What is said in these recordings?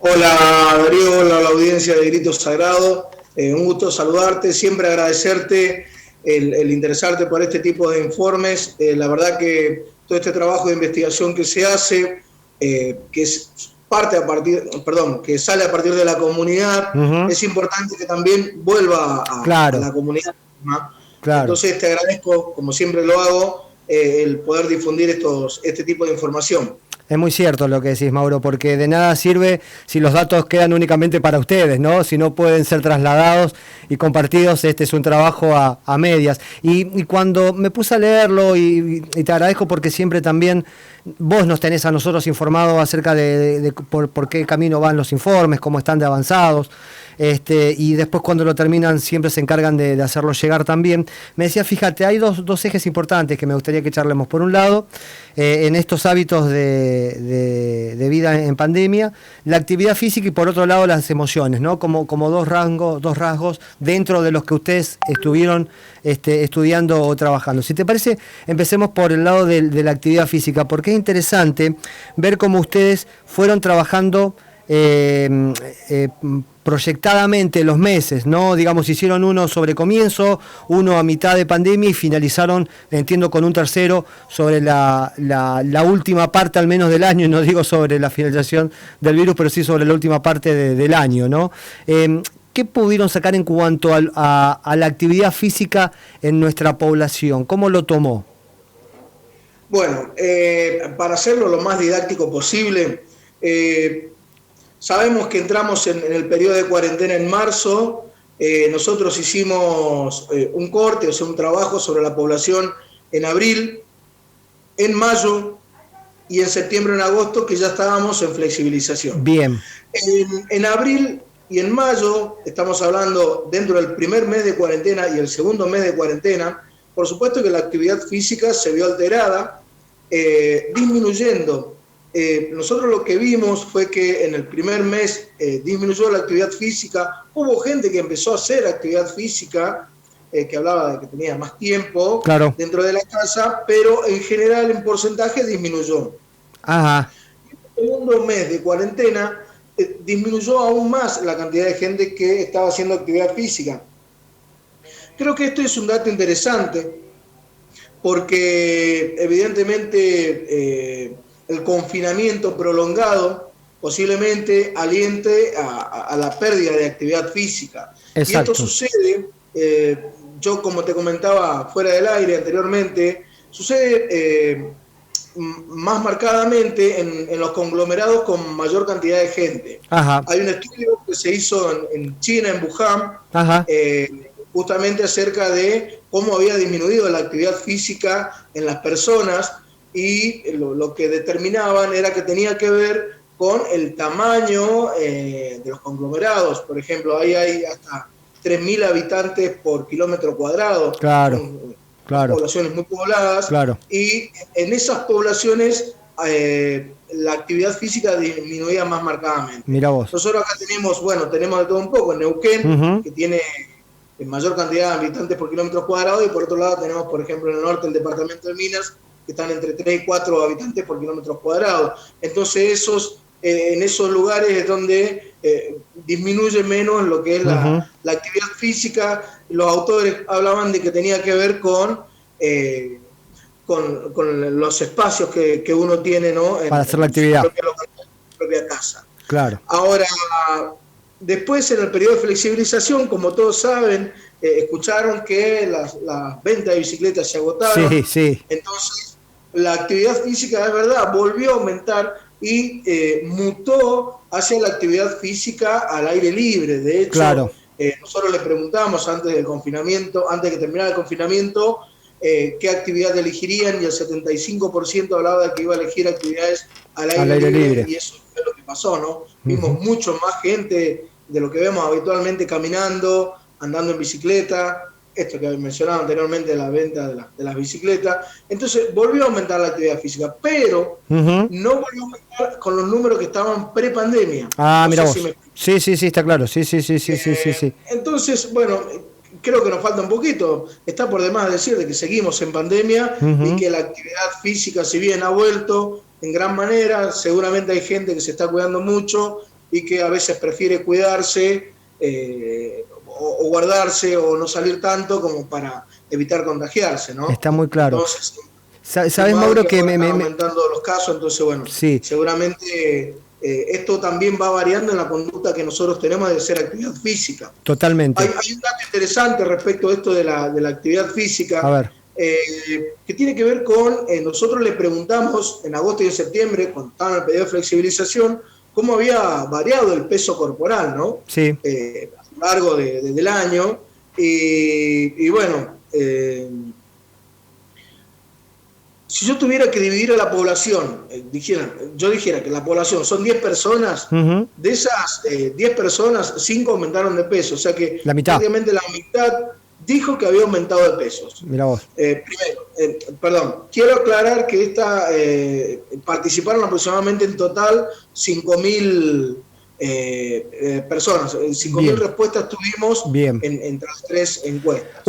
Hola Darío, hola a la audiencia de Grito Sagrado. Un gusto saludarte, siempre agradecerte el interesarte por este tipo de informes. La verdad que todo este trabajo de investigación que se hace, que es que sale a partir de la comunidad, Ujú. es importante que también vuelva a Claro, la comunidad misma. claro. Entonces te agradezco, como siempre lo hago, el poder difundir este tipo de información. Es muy cierto lo que decís, Mauro, porque de nada sirve si los datos quedan únicamente para ustedes, ¿no? Si no pueden ser trasladados y compartidos, este es un trabajo a medias. Y cuando me puse a leerlo, y te agradezco porque siempre también vos nos tenés a nosotros informados acerca de por qué camino van los informes, cómo están de avanzados, y después cuando lo terminan siempre se encargan de hacerlo llegar también. Me decía, fíjate, hay dos ejes importantes que me gustaría que charlemos. Por un lado, en estos hábitos de vida en pandemia, la actividad física, y por otro lado las emociones, ¿no? Como dos rasgos dentro de los que ustedes estuvieron estudiando o trabajando. Si te parece, empecemos por el lado de la actividad física, porque es interesante ver cómo ustedes fueron trabajando proyectadamente los meses, ¿no? Digamos, hicieron uno sobre comienzo, uno a mitad de pandemia y finalizaron, entiendo, con un tercero sobre la última parte al menos del año, no digo sobre la finalización del virus, pero sí sobre la última parte del año, ¿no? ¿Qué pudieron sacar en cuanto a la actividad física en nuestra población? ¿Cómo lo tomó? Bueno, para hacerlo lo más didáctico posible, sabemos que entramos en el periodo de cuarentena en marzo. Nosotros hicimos un corte, o sea, un trabajo sobre la población en abril, en mayo y en septiembre, en agosto, que ya estábamos en flexibilización. Bien. En abril y en mayo, estamos hablando dentro del primer mes de cuarentena y el segundo mes de cuarentena, por supuesto que la actividad física se vio alterada, disminuyendo. Nosotros lo que vimos fue que en el primer mes disminuyó la actividad física. Hubo gente que empezó a hacer actividad física, que hablaba de que tenía más tiempo Claro. dentro de la casa, pero en general en porcentaje disminuyó. Ajá. El segundo mes de cuarentena disminuyó aún más la cantidad de gente que estaba haciendo actividad física. Creo que esto es un dato interesante porque evidentemente el confinamiento prolongado posiblemente aliente a la pérdida de actividad física. Y esto Exacto. sucede, yo como te comentaba fuera del aire anteriormente, sucede más marcadamente en los conglomerados con mayor cantidad de gente. Ajá. Hay un estudio que se hizo en China, en Wuhan, Ajá. justamente acerca de cómo había disminuido la actividad física en las personas, y lo que determinaban era que tenía que ver con el tamaño de los conglomerados. Por ejemplo, ahí hay hasta 3.000 habitantes por kilómetro cuadrado. Claro. Son Claro. poblaciones muy pobladas, Claro. y en esas poblaciones la actividad física disminuía más marcadamente. Mira vos. Nosotros acá tenemos de todo un poco. En Neuquén, Ujú. que tiene mayor cantidad de habitantes por kilómetros cuadrados, y por otro lado tenemos, por ejemplo, en el norte el departamento de Minas, que están entre 3 y 4 habitantes por kilómetros cuadrados. Entonces en esos lugares es donde disminuye menos lo que es Ujú. la actividad física. Los autores hablaban de que tenía que ver con los espacios que uno tiene, ¿no? Para hacer la en su actividad. propia casa. Claro. Ahora, después en el periodo de flexibilización, como todos saben, escucharon que las ventas de bicicletas se agotaron. Sí, sí. Entonces la actividad física, de verdad, volvió a aumentar y mutó hacia la actividad física al aire libre. De hecho, Claro. nosotros le preguntamos antes del confinamiento, antes de que terminara el confinamiento, qué actividad elegirían, y el 75% hablaba de que iba a elegir actividades al Al aire aire libre, libre. y eso fue lo que pasó, ¿no? Vimos Ujú. mucho más gente de lo que vemos habitualmente caminando, andando en bicicleta, esto que mencionaba anteriormente, la venta de las bicicletas. Entonces volvió a aumentar la actividad física, pero Ujú. no volvió a aumentar con los números que estaban pre-pandemia. Ah, No mira sé si me vos. explico. Sí, sí, sí, está claro. Sí, sí, sí, sí, sí, sí, sí. Entonces, bueno, creo que nos falta un poquito. Está por demás decir de que seguimos en pandemia y Ujú. que la actividad física, si bien ha vuelto en gran manera, seguramente hay gente que se está cuidando mucho, y que a veces prefiere cuidarse o guardarse o no salir tanto como para evitar contagiarse, ¿no? Está muy claro. Entonces, ¿Sabes, Mauro, que están aumentando los casos? Entonces, bueno, sí, seguramente esto también va variando en la conducta que nosotros tenemos de hacer actividad física. Totalmente. Hay un dato interesante respecto a esto de la actividad física, a ver. que tiene que ver con, nosotros le preguntamos en agosto y en septiembre, cuando estaban en el pedido de flexibilización, cómo había variado el peso corporal, ¿no? Sí. A lo largo del año. Y bueno, si yo tuviera que dividir a la población, yo dijera que la población son 10 personas, de esas 10 personas, 5 aumentaron de peso, o sea que la mitad. prácticamente la mitad dijo que había aumentado de pesos. Mira vos. Perdón, quiero aclarar que participaron aproximadamente en total 5.000 personas. 5.000 respuestas tuvimos entre las 3 encuestas.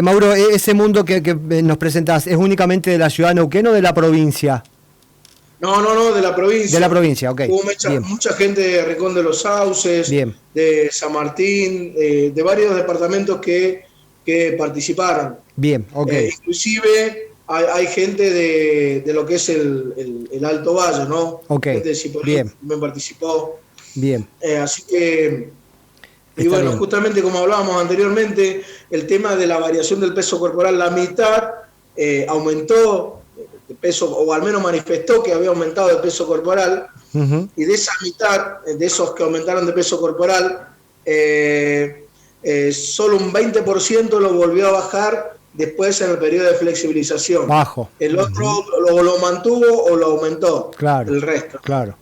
Mauro, ese mundo que nos presentás, ¿es únicamente de la ciudad de Neuquén o de la provincia? No, de la provincia. De la provincia, ok. Hubo mucha gente de Rincón de los Sauces, de San Martín, de varios departamentos que participaron. Bien, ok. Inclusive hay gente de lo que es el Alto Valle, ¿no? Ok, gente de Cipolletti también participó. Bien. Así que, y bueno, bien. Justamente como hablábamos anteriormente, el tema de la variación del peso corporal, la mitad aumentó de peso, o al menos manifestó que había aumentado de peso corporal, y de esa mitad, de esos que aumentaron de peso corporal, solo un 20% lo volvió a bajar después en el periodo de flexibilización. Bajo. El otro lo mantuvo o lo aumentó. Claro. El resto. Claro.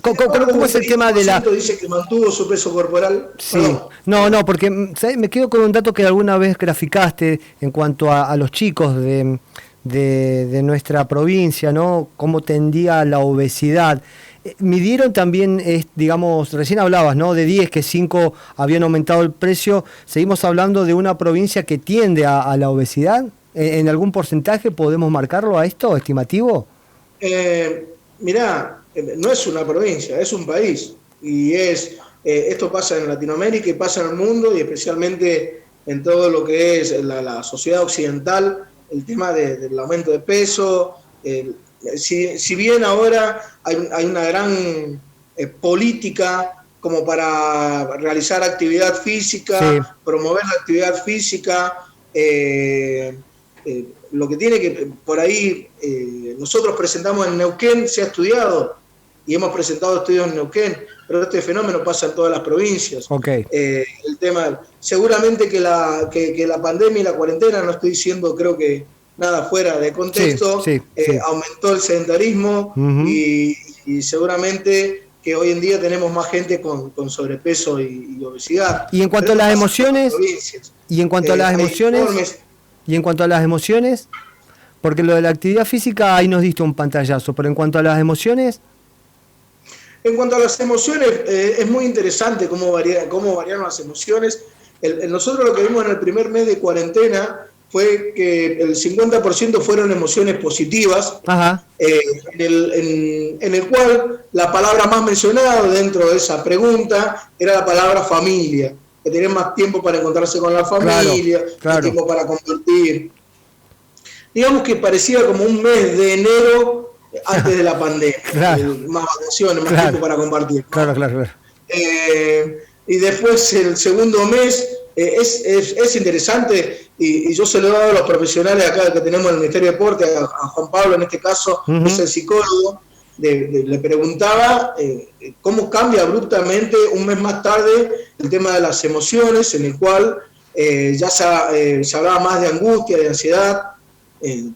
¿Cómo es el tema de la...? Dice que mantuvo su peso corporal. Sí. No, porque ¿sabes? Me quedo con un dato que alguna vez graficaste en cuanto a los chicos de nuestra provincia, ¿no? Cómo tendía la obesidad. Midieron también, digamos, recién hablabas, ¿no? De 10, que 5 habían aumentado el precio. ¿Seguimos hablando de una provincia que tiende a la obesidad? ¿En algún porcentaje podemos marcarlo a esto, estimativo? Mirá, no es una provincia, es un país. Y esto pasa en Latinoamérica y pasa en el mundo, y especialmente en todo lo que es la sociedad occidental, el tema del aumento de peso. Si bien ahora hay una gran política como para realizar actividad física, promover la actividad física, lo que tiene que, por ahí, nosotros presentamos en Neuquén, se ha estudiado, y hemos presentado estudios en Neuquén, pero este fenómeno pasa en todas las provincias. El tema, seguramente que la pandemia y la cuarentena, no estoy diciendo, creo que nada fuera de contexto, aumentó el sedentarismo, y seguramente que hoy en día tenemos más gente con sobrepeso y obesidad. Y en cuanto a las emociones, porque lo de la actividad física ahí nos diste un pantallazo, pero en cuanto a las emociones... En cuanto a las emociones, es muy interesante cómo variaron las emociones. Nosotros lo que vimos en el primer mes de cuarentena fue que el 50% fueron emociones positivas, en el cual la palabra más mencionada dentro de esa pregunta era la palabra familia, que tenían más tiempo para encontrarse con la familia, más tiempo para compartir. Digamos que parecía como un mes de enero antes de la pandemia, más vacaciones, más tiempo para compartir, ¿no? Y después el segundo mes es interesante, y yo se lo he dado a los profesionales acá que tenemos en el Ministerio de Deporte, a Juan Pablo en este caso, es el psicólogo, le preguntaba cómo cambia abruptamente un mes más tarde el tema de las emociones, en el cual ya se hablaba más de angustia, de ansiedad,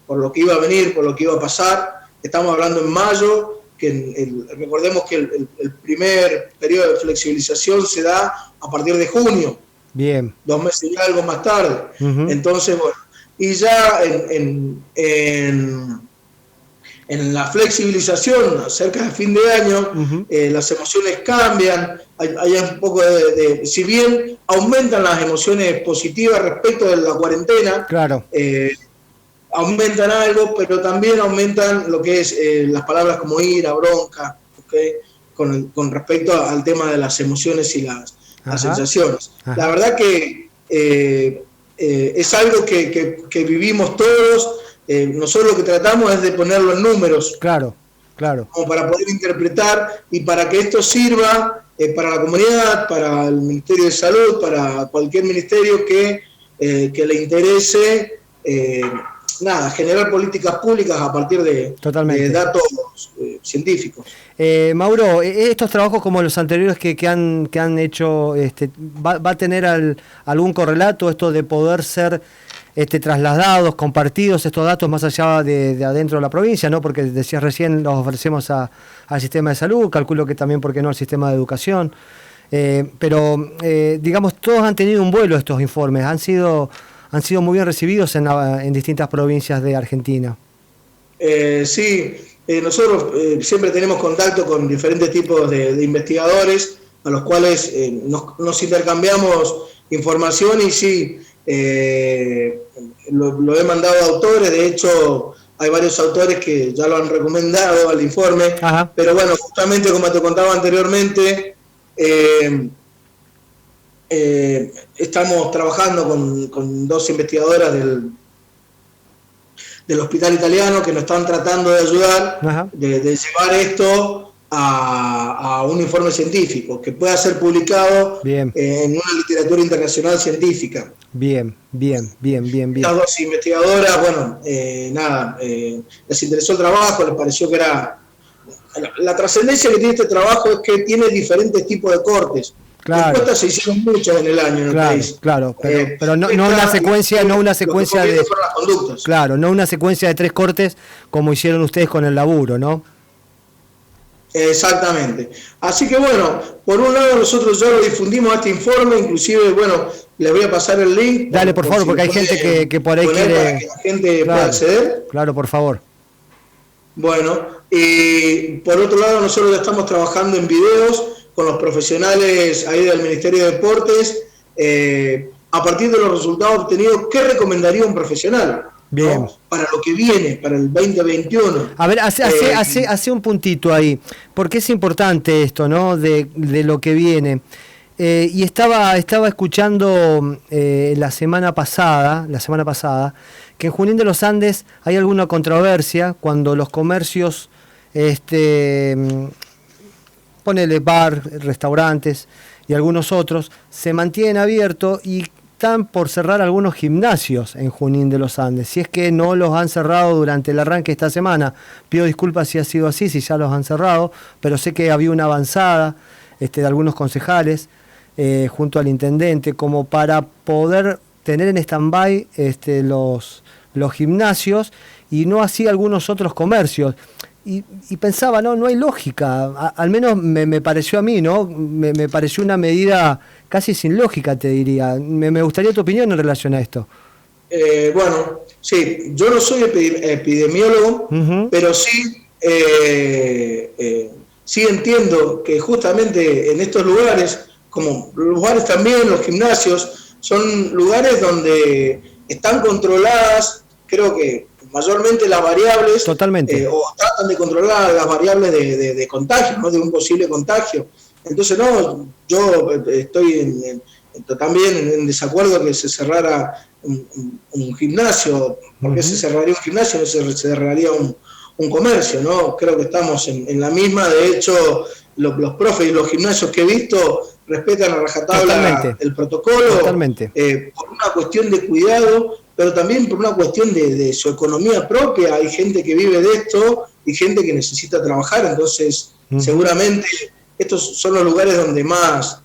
por lo que iba a venir, por lo que iba a pasar. Estamos hablando en mayo, que recordemos que el primer periodo de flexibilización se da a partir de junio. Bien. 2 meses y algo más tarde. Entonces, bueno, y ya en la flexibilización, cerca de fin de año, las emociones cambian, hay un poco si bien aumentan las emociones positivas respecto de la cuarentena, aumentan algo, pero también aumentan lo que es las palabras como ira, bronca, con respecto al tema de las emociones y las sensaciones. Ajá. La verdad que es algo que vivimos todos. Nosotros lo que tratamos es de ponerlo en números. Claro. Como para poder interpretar y para que esto sirva para la comunidad, para el Ministerio de Salud, para cualquier ministerio que le interese generar políticas públicas a partir de datos científicos. Mauro, estos trabajos como los anteriores que han hecho, ¿va a tener algún correlato esto de poder ser trasladados, compartidos estos datos más allá de adentro de la provincia, ¿no? Porque decías recién los ofrecemos al sistema de salud, calculo que también, ¿por qué no?, al sistema de educación. Pero digamos, todos han tenido un vuelo estos informes, han sido muy bien recibidos en distintas provincias de Argentina. Sí, nosotros siempre tenemos contacto con diferentes tipos de investigadores a los cuales nos intercambiamos información y sí, lo he mandado a autores. De hecho hay varios autores que ya lo han recomendado al informe. Ajá. Pero bueno, justamente como te contaba anteriormente, estamos trabajando con dos investigadoras del Hospital Italiano que nos están tratando de ayudar, de llevar esto a un informe científico que pueda ser publicado en una literatura internacional científica. Bien. Las dos investigadoras, bueno, les interesó el trabajo, les pareció que era... La trascendencia que tiene este trabajo es que tiene diferentes tipos de cortes. Claro. Encuestas se hicieron muchas en el año en el país. Claro, pero no una secuencia, no una secuencia de... Las conductas. Claro, no una secuencia de 3 cortes como hicieron ustedes con el laburo, ¿no? Exactamente. Así que bueno, por un lado nosotros ya lo difundimos este informe, inclusive, bueno, les voy a pasar el link. Dale, por favor, porque hay gente que por ahí quiere... Para que la gente pueda acceder. Claro, por favor. Bueno, y por otro lado nosotros ya estamos trabajando en videos con los profesionales ahí del Ministerio de Deportes, a partir de los resultados obtenidos, ¿qué recomendaría un profesional? Bien. ¿No? Para lo que viene, para el 2021. A ver, hace un puntito ahí, porque es importante esto, ¿no? De lo que viene. Y estaba escuchando la semana pasada, que en Junín de los Andes hay alguna controversia cuando los comercios, ponele bar, restaurantes y algunos otros, se mantienen abiertos y están por cerrar algunos gimnasios en Junín de los Andes. Si es que no los han cerrado durante el arranque de esta semana, pido disculpas si ha sido así, si ya los han cerrado, pero sé que había una avanzada de algunos concejales junto al intendente como para poder tener en stand-by los gimnasios y no así algunos otros comercios. Y pensaba, no hay lógica, al menos me pareció a mí, ¿no? Me pareció una medida casi sin lógica, te diría. Me gustaría tu opinión en relación a esto. Bueno, sí, yo no soy epidemiólogo, pero sí, sí entiendo que justamente en estos lugares, como los bares también, los gimnasios, son lugares donde están controladas, creo que mayormente las variables. Totalmente. O tratan de controlar las variables de contagio, ¿no? De un posible contagio. Entonces, no, yo estoy también en desacuerdo que se cerrara un gimnasio. ¿Por qué se cerraría un gimnasio? No se cerraría un comercio, ¿no? Creo que estamos en la misma. De hecho, los profes y los gimnasios que he visto respetan a rajatabla el protocolo. Totalmente. Por una cuestión de cuidado, pero también por una cuestión de su economía propia. Hay gente que vive de esto y gente que necesita trabajar, entonces seguramente estos son los lugares donde más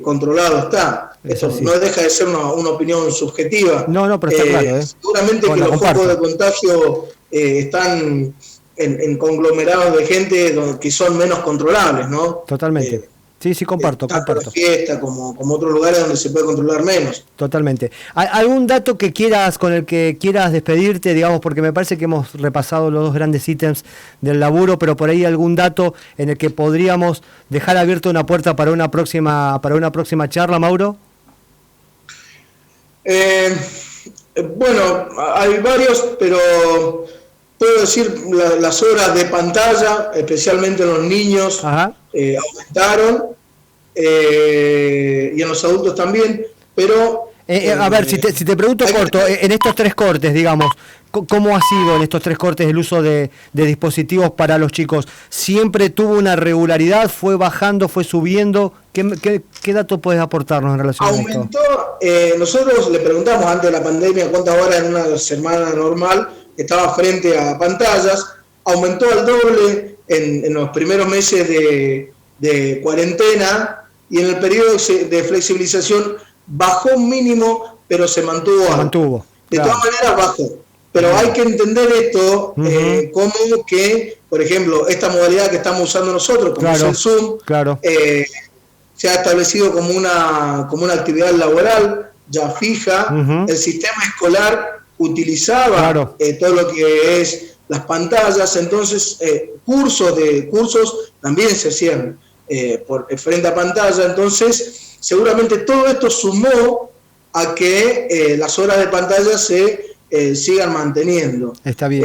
controlado está. Esto no deja de ser una opinión subjetiva. No, pero está claro. Seguramente que los focos de contagio están en conglomerados de gente que son menos controlables, ¿no? Totalmente. Sí, comparto. Tanto la fiesta como otros lugares donde se puede controlar menos. Totalmente. ¿Algún dato que con el que quieras despedirte, digamos, porque me parece que hemos repasado los 2 grandes ítems del laburo, pero por ahí algún dato en el que podríamos dejar abierta una puerta para una próxima charla, Mauro? Bueno, hay varios, pero puedo decir, las horas de pantalla, especialmente en los niños, aumentaron, y en los adultos también, pero... a ver, si te pregunto corto, en estos 3 cortes, digamos, ¿cómo ha sido en estos 3 cortes el uso de dispositivos para los chicos? ¿Siempre tuvo una regularidad? ¿Fue bajando? ¿Fue subiendo? ¿Qué dato puedes aportarnos en relación a esto? Aumentó, nosotros le preguntamos antes de la pandemia cuántas horas en una semana normal estaba frente a pantallas, aumentó al doble en los primeros meses de cuarentena, y en el periodo de flexibilización bajó un mínimo, pero se mantuvo alto. De todas maneras bajó. Pero hay que entender esto como que, por ejemplo, esta modalidad que estamos usando nosotros, como es el Zoom, se ha establecido como una actividad laboral ya fija. El sistema escolar utilizaba todo lo que es las pantallas, entonces cursos también se hacían frente a pantalla, entonces seguramente todo esto sumó a que las horas de pantalla se sigan manteniendo. Está bien.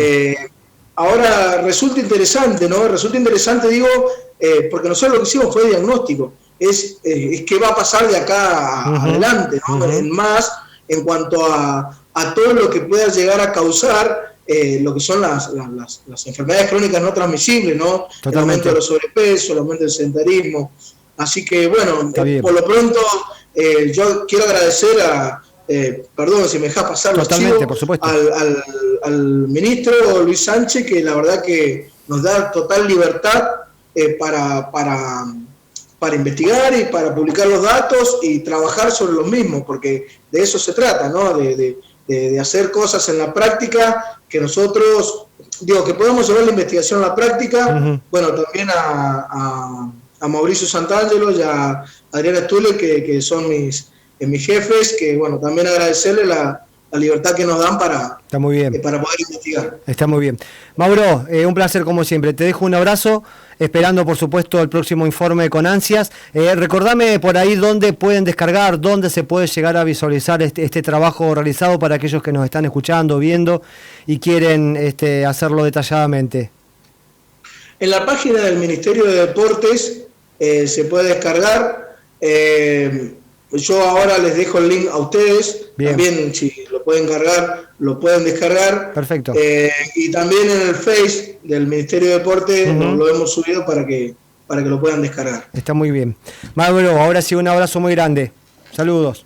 Ahora resulta interesante, ¿no? Resulta interesante, digo, porque nosotros lo que hicimos fue diagnóstico, es qué va a pasar de acá adelante, ¿no? Más en cuanto a todo lo que pueda llegar a causar lo que son las enfermedades crónicas no transmisibles, ¿no? Totalmente. El aumento de los sobrepesos, el aumento del sedentarismo. Así que, bueno, por lo pronto yo quiero agradecer perdón si me dejas pasar los chivos, por supuesto, al ministro Luis Sánchez, que la verdad que nos da total libertad para investigar y para publicar los datos y trabajar sobre los mismos, porque de eso se trata, ¿no? De hacer cosas en la práctica, que nosotros, que podamos llevar la investigación a la práctica. Bueno, también a Mauricio Santangelo y a Adriana Stühle, que son mis jefes, que bueno, también agradecerle la libertad que nos dan para poder investigar. Está muy bien. Mauro, un placer como siempre. Te dejo un abrazo, esperando por supuesto el próximo informe con ansias. Recordame por ahí dónde pueden descargar, dónde se puede llegar a visualizar este trabajo realizado para aquellos que nos están escuchando, viendo y quieren hacerlo detalladamente. En la página del Ministerio de Deportes se puede descargar. Yo ahora les dejo el link a ustedes. Bien. También si lo pueden cargar, lo pueden descargar. Perfecto. Y también en el Face del Ministerio de Deportes lo hemos subido para que lo puedan descargar. Está muy bien. Mauro, ahora sí un abrazo muy grande. Saludos.